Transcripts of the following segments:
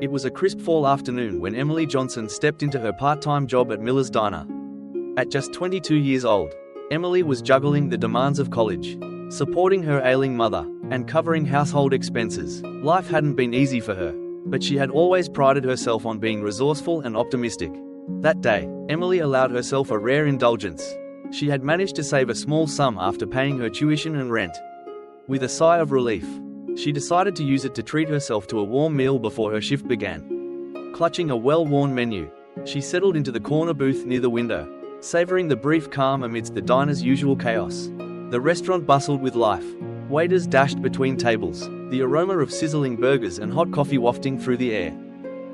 It was a crisp fall afternoon when Emily Johnson stepped into her part-time job at Miller's Diner. At just 22 years old, Emily was juggling the demands of college, supporting her ailing mother, and covering household expenses. Life hadn't been easy for her, but she had always prided herself on being resourceful and optimistic. That day, Emily allowed herself a rare indulgence. She had managed to save a small sum after paying her tuition and rent. With a sigh of relief, she decided to use it to treat herself to a warm meal before her shift began. Clutching a well-worn menu, she settled into the corner booth near the window, savoring the brief calm amidst the diner's usual chaos. The restaurant bustled with life. Waiters dashed between tables, the aroma of sizzling burgers and hot coffee wafting through the air.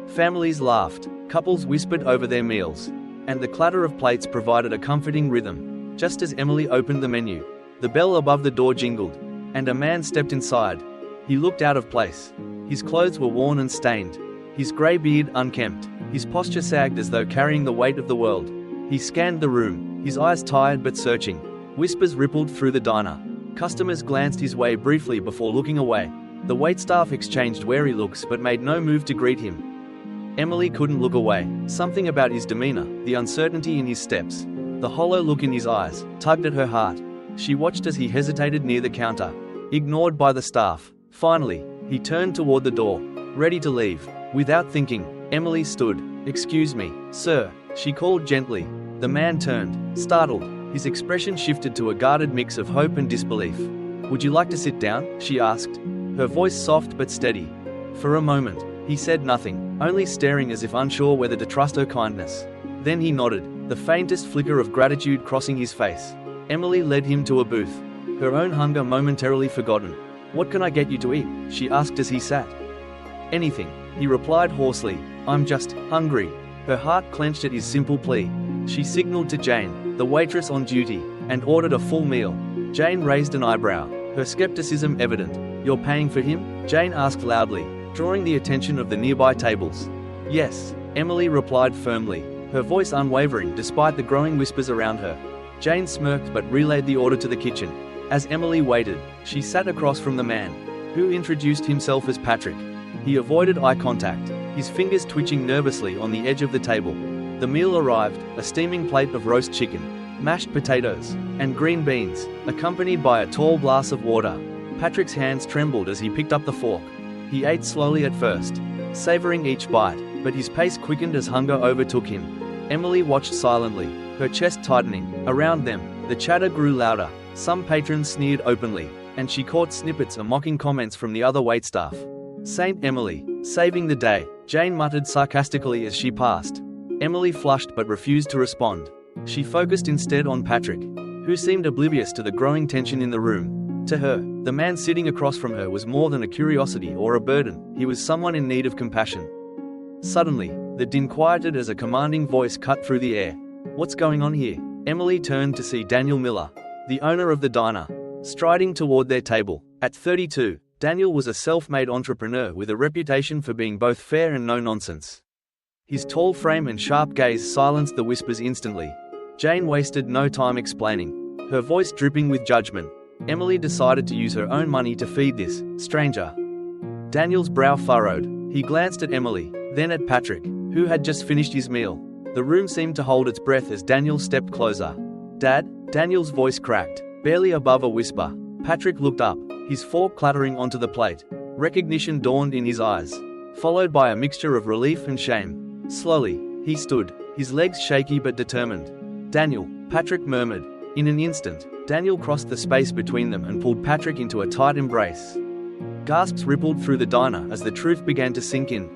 Families laughed, couples whispered over their meals, and the clatter of plates provided a comforting rhythm. Just as Emily opened the menu, the bell above the door jingled, and a man stepped inside. He looked out of place. His clothes were worn and stained, his grey beard unkempt, his posture sagged as though carrying the weight of the world. He scanned the room, his eyes tired but searching. Whispers rippled through the diner. Customers glanced his way briefly before looking away. The waitstaff exchanged wary looks but made no move to greet him. Emily couldn't look away. Something about his demeanor, the uncertainty in his steps, the hollow look in his eyes, tugged at her heart. She watched as he hesitated near the counter, ignored by the staff. Finally, he turned toward the door, ready to leave. Without thinking, Emily stood. "Excuse me, sir," she called gently. The man turned, startled. His expression shifted to a guarded mix of hope and disbelief. "Would you like to sit down?" she asked, her voice soft but steady. For a moment, he said nothing, only staring as if unsure whether to trust her kindness. Then he nodded, the faintest flicker of gratitude crossing his face. Emily led him to a booth, her own hunger momentarily forgotten. "What can I get you to eat?" she asked as he sat. "Anything," he replied hoarsely. "I'm just hungry." Her heart clenched at his simple plea. She signaled to Jane, the waitress on duty, and ordered a full meal. Jane raised an eyebrow, her skepticism evident. "You're paying for him?" Jane asked loudly, drawing the attention of the nearby tables. "Yes," Emily replied firmly, her voice unwavering despite the growing whispers around her. Jane smirked but relayed the order to the kitchen. As Emily waited, she sat across from the man, who introduced himself as Patrick. He avoided eye contact, his fingers twitching nervously on the edge of the table. The meal arrived, a steaming plate of roast chicken, mashed potatoes, and green beans, accompanied by a tall glass of water. Patrick's hands trembled as he picked up the fork. He ate slowly at first, savoring each bite, but his pace quickened as hunger overtook him. Emily watched silently, her chest tightening. Around them, the chatter grew louder. Some patrons sneered openly, and she caught snippets of mocking comments from the other waitstaff. "Saint Emily, saving the day," Jane muttered sarcastically as she passed. Emily flushed but refused to respond. She focused instead on Patrick, who seemed oblivious to the growing tension in the room. To her, the man sitting across from her was more than a curiosity or a burden. He was someone in need of compassion. Suddenly, the din quieted as a commanding voice cut through the air. "What's going on here?" Emily turned to see Daniel Miller, the owner of the diner, striding toward their table. At 32, Daniel was a self-made entrepreneur with a reputation for being both fair and no-nonsense. His tall frame and sharp gaze silenced the whispers instantly. Jane wasted no time explaining, her voice dripping with judgment. Emily decided to use her own money to feed this stranger. Daniel's brow furrowed. He glanced at Emily, then at Patrick, who had just finished his meal. The room seemed to hold its breath as Daniel stepped closer. "Dad?" Daniel's voice cracked, barely above a whisper. Patrick looked up, his fork clattering onto the plate. Recognition dawned in his eyes, followed by a mixture of relief and shame. Slowly, he stood, his legs shaky but determined. "Daniel," Patrick murmured. In an instant, Daniel crossed the space between them and pulled Patrick into a tight embrace. Gasps rippled through the diner as the truth began to sink in.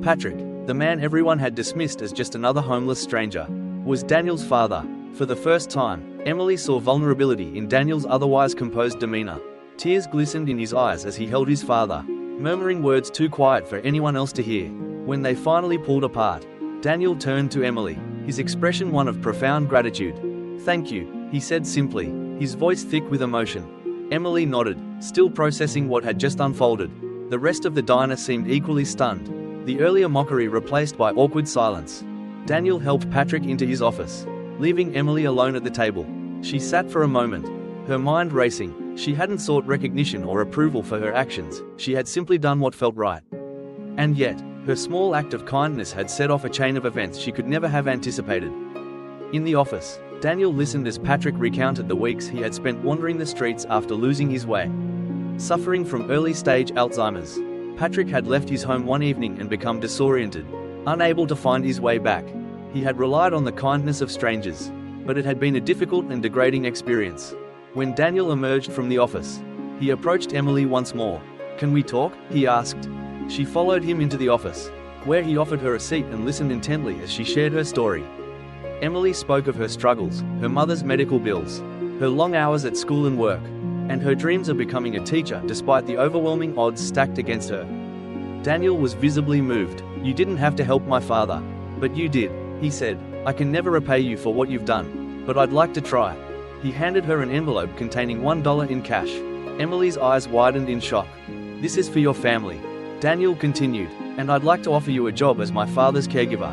Patrick, the man everyone had dismissed as just another homeless stranger, was Daniel's father. For the first time, Emily saw vulnerability in Daniel's otherwise composed demeanor. Tears glistened in his eyes as he held his father, murmuring words too quiet for anyone else to hear. When they finally pulled apart, Daniel turned to Emily, his expression one of profound gratitude. "Thank you," he said simply, his voice thick with emotion. Emily nodded, still processing what had just unfolded. The rest of the diner seemed equally stunned, the earlier mockery replaced by awkward silence. Daniel helped Patrick into his office, leaving Emily alone at the table. She sat for a moment, her mind racing. She hadn't sought recognition or approval for her actions, she had simply done what felt right. And yet, Her small act of kindness had set off a chain of events she could never have anticipated. In the office, Daniel listened as Patrick recounted the weeks he had spent wandering the streets after losing his way. Suffering from early-stage Alzheimer's, Patrick had left his home one evening and become disoriented, unable to find his way back. He had relied on the kindness of strangers, but it had been a difficult and degrading experience. When Daniel emerged from the office, he approached Emily once more. "Can we talk?" he asked. She followed him into the office, where he offered her a seat and listened intently as she shared her story. Emily spoke of her struggles, her mother's medical bills, her long hours at school and work, and her dreams of becoming a teacher despite the overwhelming odds stacked against her. Daniel was visibly moved. "You didn't have to help my father, but you did," he said. "I can never repay you for what you've done, but I'd like to try." He handed her an envelope containing $1 in cash. Emily's eyes widened in shock. "This is for your family," Daniel continued, "and I'd like to offer you a job as my father's caregiver.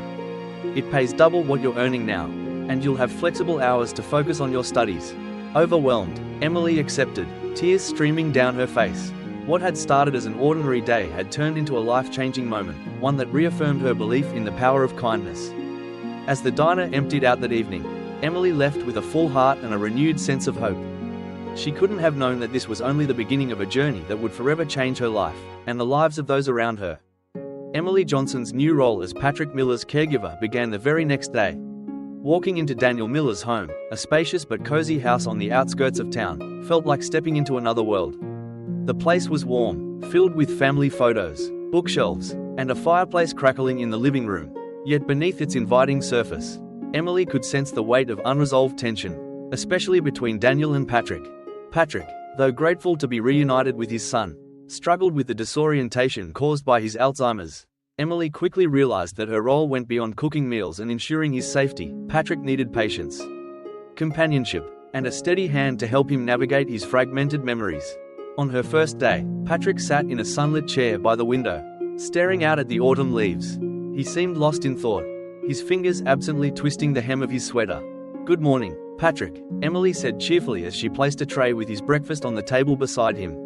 It pays double what you're earning now, and you'll have flexible hours to focus on your studies." Overwhelmed, Emily accepted, tears streaming down her face. What had started as an ordinary day had turned into a life-changing moment, one that reaffirmed her belief in the power of kindness. As the diner emptied out that evening, Emily left with a full heart and a renewed sense of hope. She couldn't have known that this was only the beginning of a journey that would forever change her life, and the lives of those around her. Emily Johnson's new role as Patrick Miller's caregiver began the very next day. Walking into Daniel Miller's home, a spacious but cozy house on the outskirts of town, felt like stepping into another world. The place was warm, filled with family photos, bookshelves, and a fireplace crackling in the living room. Yet beneath its inviting surface, Emily could sense the weight of unresolved tension, especially between Daniel and Patrick. Patrick, though grateful to be reunited with his son, struggled with the disorientation caused by his Alzheimer's. Emily quickly realized that her role went beyond cooking meals and ensuring his safety. Patrick needed patience, companionship, and a steady hand to help him navigate his fragmented memories. On her first day, Patrick sat in a sunlit chair by the window, staring out at the autumn leaves. He seemed lost in thought, his fingers absently twisting the hem of his sweater. "Good morning, Patrick," Emily said cheerfully as she placed a tray with his breakfast on the table beside him.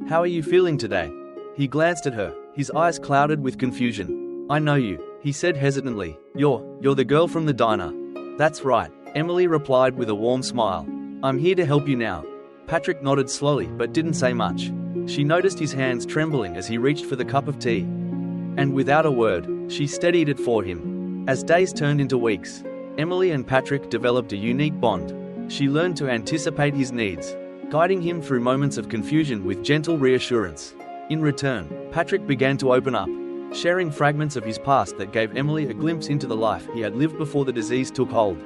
"How are you feeling today?" He glanced at her, his eyes clouded with confusion. "I know you," he said hesitantly. You're the girl from the diner." "That's right," Emily replied with a warm smile. "I'm here to help you now." Patrick nodded slowly but didn't say much. She noticed his hands trembling as he reached for the cup of tea. And without a word, she steadied it for him. As days turned into weeks, Emily and Patrick developed a unique bond. She learned to anticipate his needs, guiding him through moments of confusion with gentle reassurance. In return, Patrick began to open up, sharing fragments of his past that gave Emily a glimpse into the life he had lived before the disease took hold.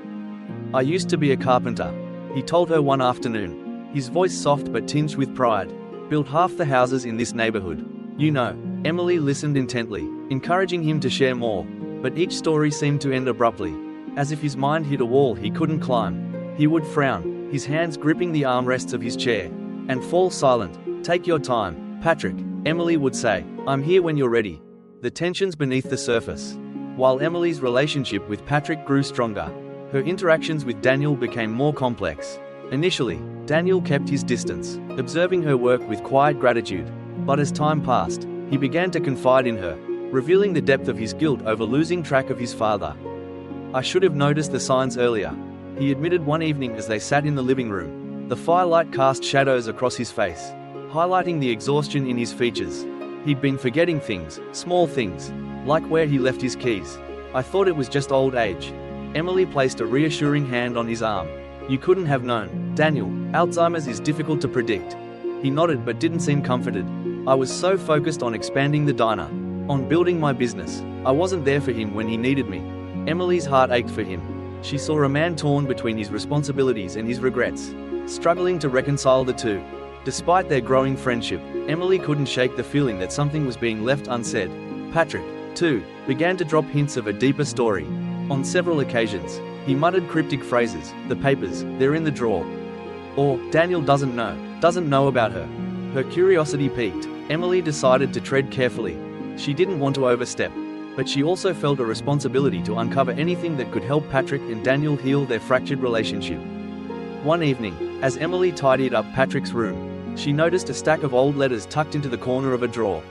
"I used to be a carpenter," he told her one afternoon, his voice soft but tinged with pride. "Built half the houses in this neighborhood." "You know," Emily listened intently, encouraging him to share more, but each story seemed to end abruptly, as if his mind hit a wall he couldn't climb. He would frown, his hands gripping the armrests of his chair, and fall silent. "Take your time, Patrick," Emily would say. "I'm here when you're ready." The tensions beneath the surface. While Emily's relationship with Patrick grew stronger, her interactions with Daniel became more complex. Initially, Daniel kept his distance, observing her work with quiet gratitude. But as time passed, he began to confide in her, revealing the depth of his guilt over losing track of his father. "I should have noticed the signs earlier," he admitted one evening as they sat in the living room. The firelight cast shadows across his face, highlighting the exhaustion in his features. He'd been forgetting things, small things, like where he left his keys. "I thought it was just old age." Emily placed a reassuring hand on his arm. "You couldn't have known, Daniel. Alzheimer's is difficult to predict." He nodded but didn't seem comforted. "I was so focused on expanding the diner, on building my business. I wasn't there for him when he needed me." Emily's heart ached for him. She saw a man torn between his responsibilities and his regrets, struggling to reconcile the two. Despite their growing friendship, Emily couldn't shake the feeling that something was being left unsaid. Patrick, too, began to drop hints of a deeper story. On several occasions, he muttered cryptic phrases: "The papers, they're in the drawer." Or, "Daniel doesn't know about her." Her curiosity piqued. Emily decided to tread carefully. She didn't want to overstep, but she also felt a responsibility to uncover anything that could help Patrick and Daniel heal their fractured relationship. One evening, as Emily tidied up Patrick's room, she noticed a stack of old letters tucked into the corner of a drawer.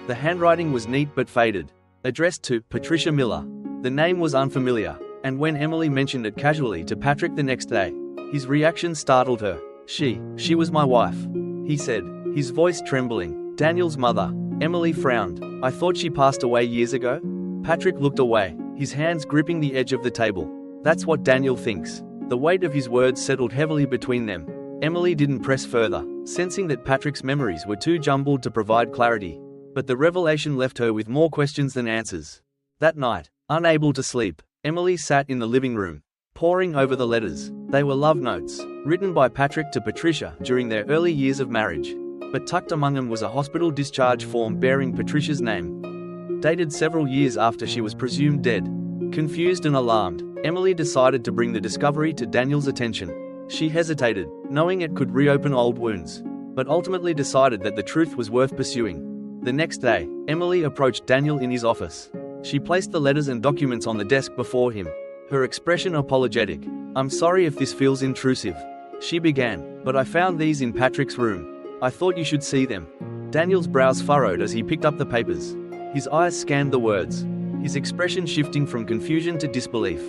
The handwriting was neat but faded, addressed to Patricia Miller. The name was unfamiliar, and when Emily mentioned it casually to Patrick the next day, his reaction startled her. She was my wife, he said, his voice trembling. Daniel's mother. Emily frowned. I thought she passed away years ago? Patrick looked away, his hands gripping the edge of the table. That's what Daniel thinks. The weight of his words settled heavily between them. Emily didn't press further, sensing that Patrick's memories were too jumbled to provide clarity. But the revelation left her with more questions than answers. That night, unable to sleep, Emily sat in the living room, poring over the letters. They were love notes, written by Patrick to Patricia during their early years of marriage. But tucked among them was a hospital discharge form bearing Patricia's name, dated several years after she was presumed dead. Confused and alarmed, Emily decided to bring the discovery to Daniel's attention. She hesitated, knowing it could reopen old wounds, but ultimately decided that the truth was worth pursuing. The next day, Emily approached Daniel in his office. She placed the letters and documents on the desk before him, her expression apologetic. I'm sorry if this feels intrusive, she began, but I found these in Patrick's room. I thought you should see them. Daniel's brows furrowed as he picked up the papers. His eyes scanned the words, his expression shifting from confusion to disbelief.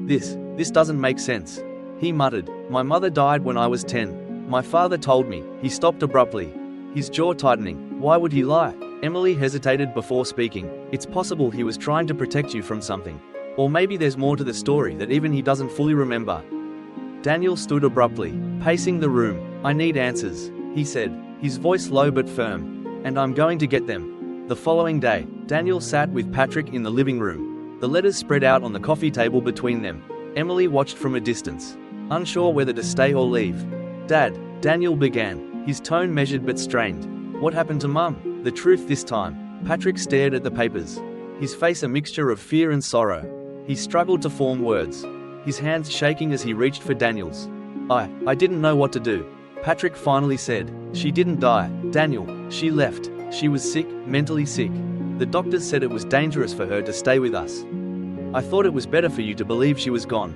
This doesn't make sense, he muttered. My mother died when I was 10. My father told me. He stopped abruptly, his jaw tightening. Why would he lie? Emily hesitated before speaking. It's possible he was trying to protect you from something. Or maybe there's more to the story that even he doesn't fully remember. Daniel stood abruptly, pacing the room. I need answers, he said, his voice low but firm. And I'm going to get them. The following day, Daniel sat with Patrick in the living room. The letters spread out on the coffee table between them. Emily watched from a distance, unsure whether to stay or leave. Dad, Daniel began, his tone measured but strained. What happened to Mum? The truth this time. Patrick stared at the papers, his face a mixture of fear and sorrow. He struggled to form words, his hands shaking as he reached for Daniel's. I didn't know what to do. Patrick finally said. She didn't die, Daniel. She left. She was sick, mentally sick. The doctors said it was dangerous for her to stay with us. I thought it was better for you to believe she was gone.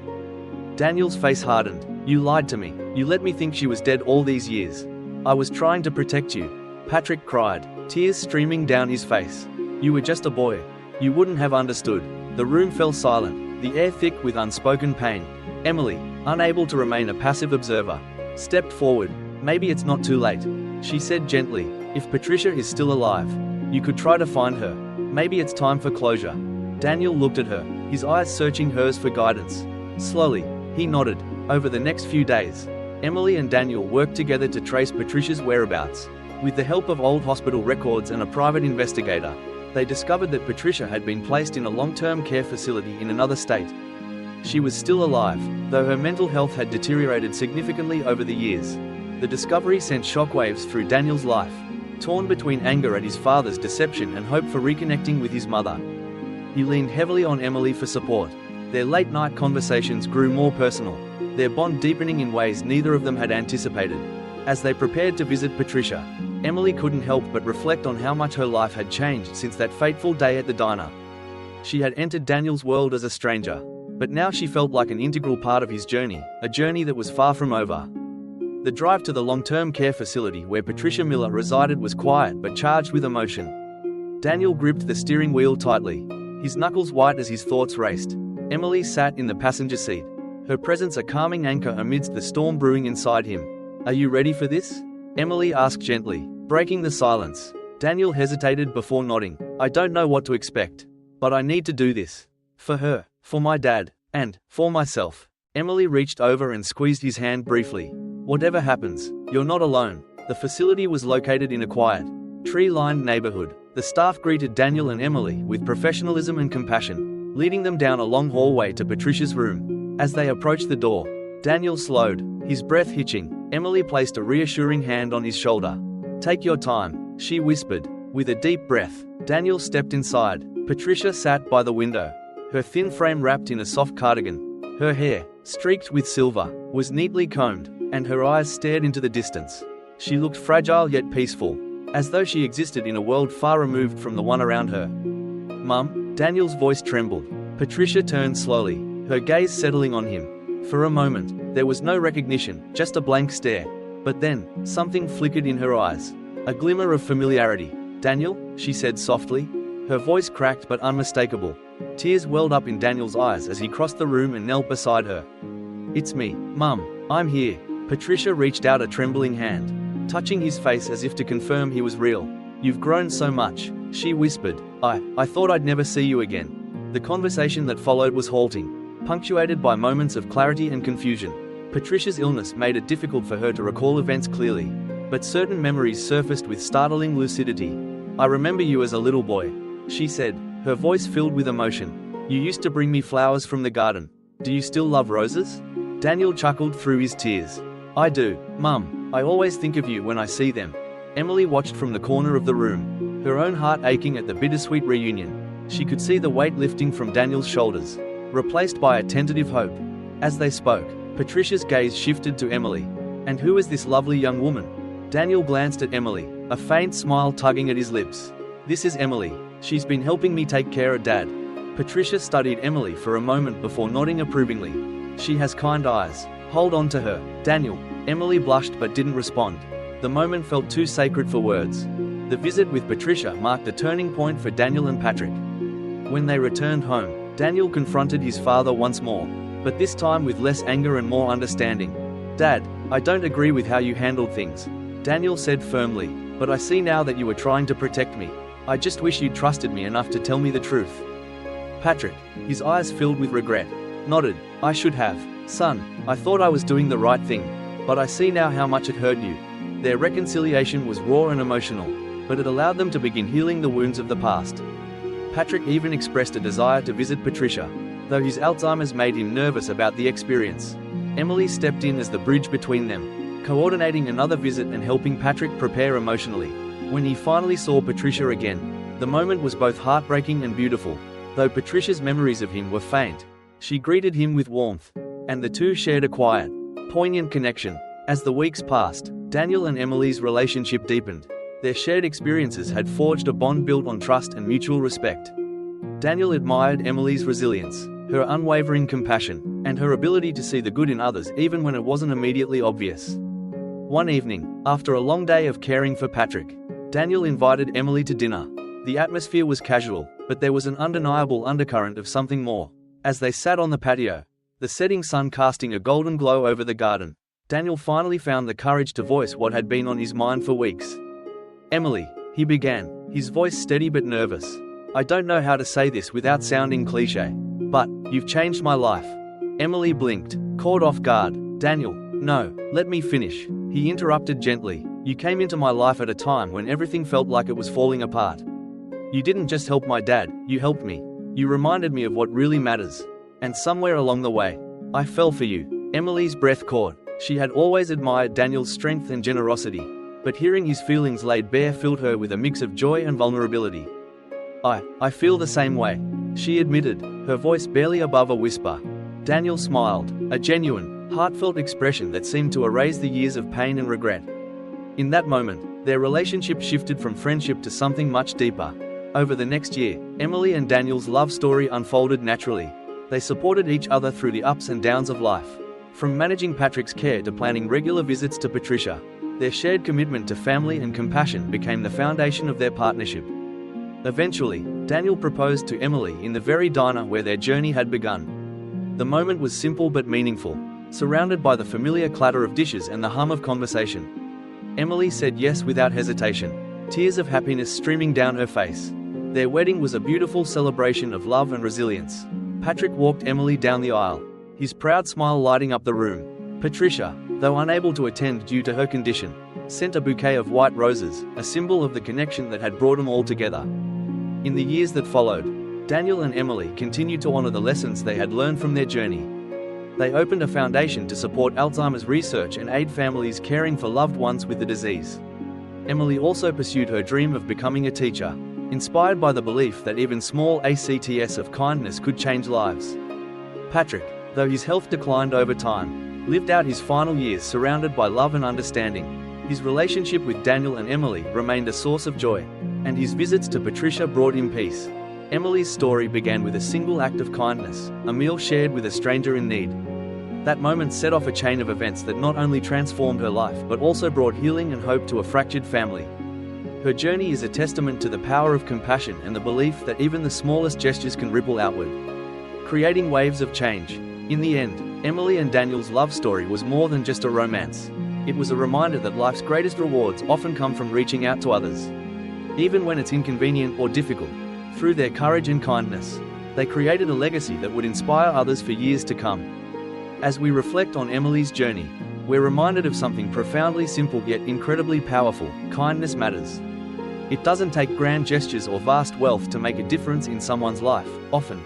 Daniel's face hardened. You lied to me. You let me think she was dead all these years. I was trying to protect you. Patrick cried, tears streaming down his face. You were just a boy. You wouldn't have understood. The room fell silent, the air thick with unspoken pain. Emily, unable to remain a passive observer, stepped forward. Maybe it's not too late, she said gently. If Patricia is still alive, you could try to find her. Maybe it's time for closure. Daniel looked at her, his eyes searching hers for guidance. Slowly, he nodded. Over the next few days, Emily and Daniel worked together to trace Patricia's whereabouts. With the help of old hospital records and a private investigator, they discovered that Patricia had been placed in a long-term care facility in another state. She was still alive, though her mental health had deteriorated significantly over the years. The discovery sent shockwaves through Daniel's life, torn between anger at his father's deception and hope for reconnecting with his mother. He leaned heavily on Emily for support. Their late-night conversations grew more personal, their bond deepening in ways neither of them had anticipated. As they prepared to visit Patricia, Emily couldn't help but reflect on how much her life had changed since that fateful day at the diner. She had entered Daniel's world as a stranger, but now she felt like an integral part of his journey, a journey that was far from over. The drive to the long-term care facility where Patricia Miller resided was quiet but charged with emotion. Daniel gripped the steering wheel tightly, his knuckles white as his thoughts raced. Emily sat in the passenger seat, her presence a calming anchor amidst the storm brewing inside him. Are you ready for this? Emily asked gently, breaking the silence. Daniel hesitated before nodding. I don't know what to expect, but I need to do this. For her, for my dad, and for myself. Emily reached over and squeezed his hand briefly. Whatever happens, you're not alone. The facility was located in a quiet, tree-lined neighborhood. The staff greeted Daniel and Emily with professionalism and compassion, leading them down a long hallway to Patricia's room. As they approached the door, Daniel slowed, his breath hitching. Emily placed a reassuring hand on his shoulder. Take your time, she whispered. With a deep breath, Daniel stepped inside. Patricia sat by the window, her thin frame wrapped in a soft cardigan. Her hair, streaked with silver, was neatly combed, and her eyes stared into the distance. She looked fragile yet peaceful, as though she existed in a world far removed from the one around her. Mum, Daniel's voice trembled. Patricia turned slowly, her gaze settling on him. For a moment, there was no recognition, just a blank stare. But then, something flickered in her eyes. A glimmer of familiarity. Daniel, she said softly. Her voice cracked but unmistakable. Tears welled up in Daniel's eyes as he crossed the room and knelt beside her. "It's me, Mum. I'm here." Patricia reached out a trembling hand, touching his face as if to confirm he was real. "You've grown so much," she whispered. I thought I'd never see you again." The conversation that followed was halting, punctuated by moments of clarity and confusion. Patricia's illness made it difficult for her to recall events clearly, but certain memories surfaced with startling lucidity. "I remember you as a little boy," she said, her voice filled with emotion. "You used to bring me flowers from the garden. Do you still love roses?" Daniel chuckled through his tears. "I do, Mum. I always think of you when I see them." Emily watched from the corner of the room, her own heart aching at the bittersweet reunion. She could see the weight lifting from Daniel's shoulders, replaced by a tentative hope. As they spoke, Patricia's gaze shifted to Emily. "And who is this lovely young woman?" Daniel glanced at Emily, a faint smile tugging at his lips. "This is Emily. She's been helping me take care of Dad." Patricia studied Emily for a moment before nodding approvingly. "She has kind eyes. Hold on to her, Daniel." Emily blushed but didn't respond. The moment felt too sacred for words. The visit with Patricia marked a turning point for Daniel and Patrick. When they returned home, Daniel confronted his father once more, but this time with less anger and more understanding. "Dad, I don't agree with how you handled things," Daniel said firmly, "but I see now that you were trying to protect me. I just wish you'd trusted me enough to tell me the truth." Patrick, his eyes filled with regret, nodded. "I should have. Son, I thought I was doing the right thing, but I see now how much it hurt you." Their reconciliation was raw and emotional, but it allowed them to begin healing the wounds of the past. Patrick even expressed a desire to visit Patricia, though his Alzheimer's made him nervous about the experience. Emily stepped in as the bridge between them, coordinating another visit and helping Patrick prepare emotionally. When he finally saw Patricia again, the moment was both heartbreaking and beautiful. Though Patricia's memories of him were faint, she greeted him with warmth, and the two shared a quiet, poignant connection. As the weeks passed, Daniel and Emily's relationship deepened. Their shared experiences had forged a bond built on trust and mutual respect. Daniel admired Emily's resilience, her unwavering compassion, and her ability to see the good in others even when it wasn't immediately obvious. One evening, after a long day of caring for Patrick, Daniel invited Emily to dinner. The atmosphere was casual, but there was an undeniable undercurrent of something more. As they sat on the patio, the setting sun casting a golden glow over the garden, Daniel finally found the courage to voice what had been on his mind for weeks. "Emily," he began, his voice steady but nervous. "I don't know how to say this without sounding cliché, but you've changed my life." Emily blinked, caught off guard. "Daniel, no, let me finish," he interrupted gently. "You came into my life at a time when everything felt like it was falling apart. You didn't just help my dad, you helped me. You reminded me of what really matters. And somewhere along the way, I fell for you." Emily's breath caught. She had always admired Daniel's strength and generosity, but hearing his feelings laid bare filled her with a mix of joy and vulnerability. I feel the same way," she admitted, her voice barely above a whisper. Daniel smiled, a genuine, heartfelt expression that seemed to erase the years of pain and regret. In that moment, their relationship shifted from friendship to something much deeper. Over the next year, Emily and Daniel's love story unfolded naturally. They supported each other through the ups and downs of life. From managing Patrick's care to planning regular visits to Patricia, their shared commitment to family and compassion became the foundation of their partnership. Eventually, Daniel proposed to Emily in the very diner where their journey had begun. The moment was simple but meaningful, surrounded by the familiar clatter of dishes and the hum of conversation. Emily said yes without hesitation, tears of happiness streaming down her face. Their wedding was a beautiful celebration of love and resilience. Patrick walked Emily down the aisle, his proud smile lighting up the room. Patricia, though unable to attend due to her condition, sent a bouquet of white roses, a symbol of the connection that had brought them all together. In the years that followed, Daniel and Emily continued to honor the lessons they had learned from their journey. They opened a foundation to support Alzheimer's research and aid families caring for loved ones with the disease. Emily also pursued her dream of becoming a teacher, inspired by the belief that even small acts of kindness could change lives. Patrick, though his health declined over time, lived out his final years surrounded by love and understanding. His relationship with Daniel and Emily remained a source of joy, and his visits to Patricia brought him peace. Emily's story began with a single act of kindness, a meal shared with a stranger in need. That moment set off a chain of events that not only transformed her life but also brought healing and hope to a fractured family. Her journey is a testament to the power of compassion and the belief that even the smallest gestures can ripple outward, creating waves of change. In the end, Emily and Daniel's love story was more than just a romance. It was a reminder that life's greatest rewards often come from reaching out to others, even when it's inconvenient or difficult. Through their courage and kindness, they created a legacy that would inspire others for years to come. As we reflect on Emily's journey, we're reminded of something profoundly simple yet incredibly powerful: kindness matters. It doesn't take grand gestures or vast wealth to make a difference in someone's life. Often,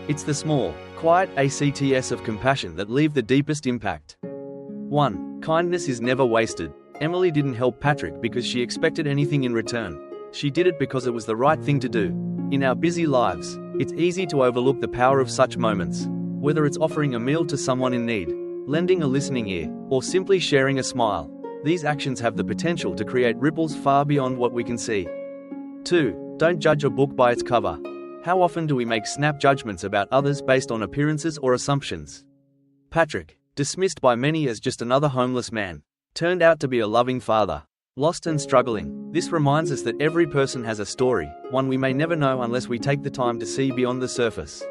it's the small, quiet acts of compassion that leave the deepest impact. 1. Kindness is never wasted. Emily didn't help Patrick because she expected anything in return. She did it because it was the right thing to do. In our busy lives, it's easy to overlook the power of such moments. Whether it's offering a meal to someone in need, lending a listening ear, or simply sharing a smile, these actions have the potential to create ripples far beyond what we can see. 2. Don't judge a book by its cover. How often do we make snap judgments about others based on appearances or assumptions? Patrick, dismissed by many as just another homeless man, turned out to be a loving father. Lost and struggling, this reminds us that every person has a story, one we may never know unless we take the time to see beyond the surface.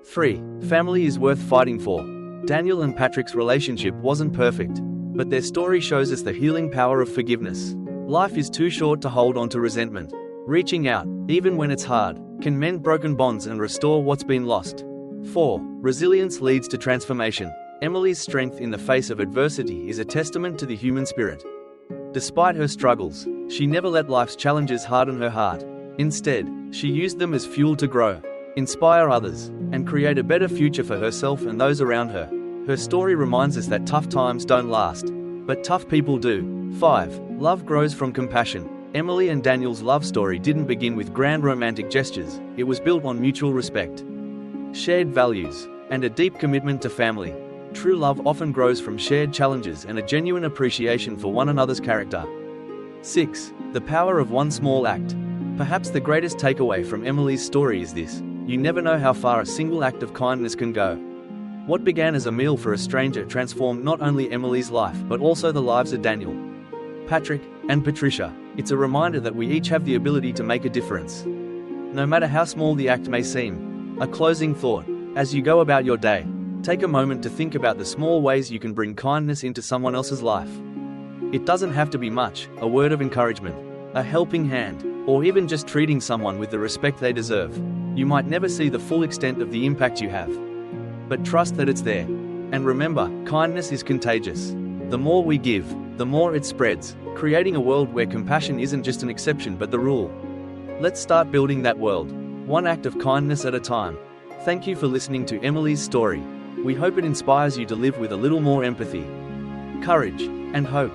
3. Family is worth fighting for. Daniel and Patrick's relationship wasn't perfect, but their story shows us the healing power of forgiveness. Life is too short to hold on to resentment. Reaching out, even when it's hard, can mend broken bonds and restore what's been lost. 4. Resilience leads to transformation. Emily's strength in the face of adversity is a testament to the human spirit. Despite her struggles, she never let life's challenges harden her heart. Instead, she used them as fuel to grow, inspire others, and create a better future for herself and those around her. Her story reminds us that tough times don't last, but tough people do. 5. Love grows from compassion. Emily and Daniel's love story didn't begin with grand romantic gestures. It was built on mutual respect, shared values, and a deep commitment to family. True love often grows from shared challenges and a genuine appreciation for one another's character. 6. The power of one small act. Perhaps the greatest takeaway from Emily's story is this: you never know how far a single act of kindness can go. What began as a meal for a stranger transformed not only Emily's life but also the lives of Daniel, Patrick, and Patricia. It's a reminder that we each have the ability to make a difference, no matter how small the act may seem. A closing thought: as you go about your day, take a moment to think about the small ways you can bring kindness into someone else's life. It doesn't have to be much: a word of encouragement, a helping hand, or even just treating someone with the respect they deserve. You might never see the full extent of the impact you have, but trust that it's there. And remember, kindness is contagious. The more we give, the more it spreads, creating a world where compassion isn't just an exception but the rule. Let's start building that world, one act of kindness at a time. Thank you for listening to Emily's story. We hope it inspires you to live with a little more empathy, courage, and hope.